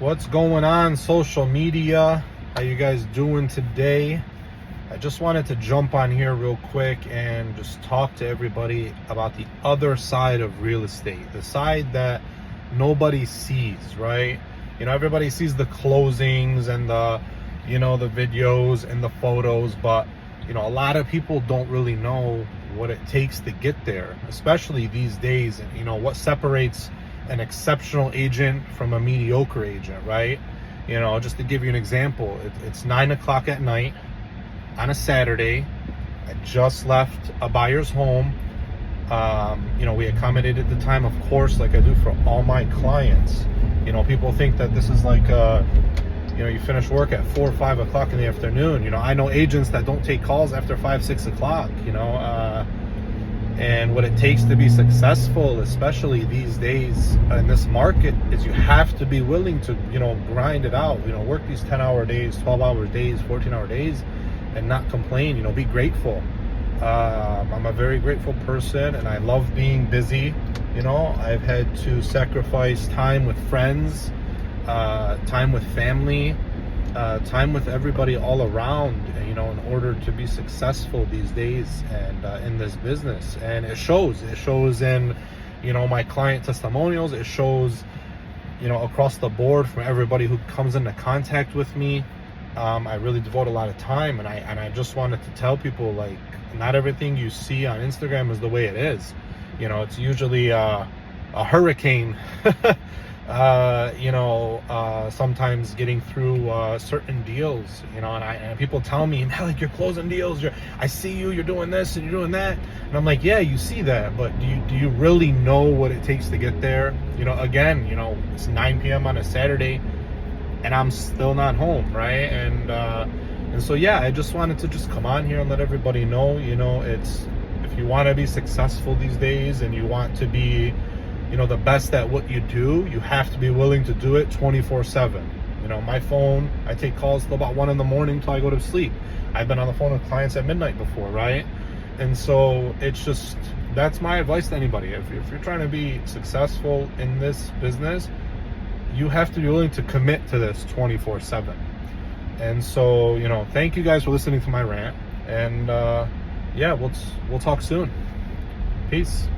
What's going on, social media? How you guys doing today? I just wanted to jump on here real quick and just talk to everybody about the other side of real estate, the side that nobody sees, right? Everybody sees the closings and the videos and the photos, but a lot of people don't really know what it takes to get there, especially these days. And what separates an exceptional agent from a mediocre agent, right? Just to give you an example, it's 9 o'clock at night on a Saturday. I just left a buyer's home. We accommodated the time, of course, like I do for all my clients. People think that this is like you finish work at 4 or 5 o'clock in the afternoon. I know agents that don't take calls after 5, 6 o'clock. And what it takes to be successful, especially these days in this market, is you have to be willing to, grind it out, work these 10-hour days, 12-hour days, 14-hour days, and not complain, be grateful. I'm a very grateful person, and I love being busy. I've had to sacrifice time with friends, time with family, time with everybody all around, in order to be successful these days and in this business. And it shows in my client testimonials. It shows across the board from everybody who comes into contact with me. I really devote a lot of time, and I just wanted to tell people, like, not everything you see on Instagram is the way it is. It's usually a hurricane sometimes getting through certain deals, and people tell me, Malik, you're closing deals, I see you're doing this and you're doing that, and I'm like, yeah, you see that, but do you really know what it takes to get there? Again, it's 9 p.m. on a Saturday and I'm still not home, right? And so yeah, I just wanted to just come on here and let everybody know, it's, if you want to be successful these days and you want to be the best at what you do, you have to be willing to do it 24/7. My phone, I take calls till about 1 a.m. till I go to sleep. I've been on the phone with clients at midnight before, right? And so it's just, that's my advice to anybody. If you're trying to be successful in this business, you have to be willing to commit to this 24/7. And so, thank you guys for listening to my rant. And yeah, we'll talk soon. Peace.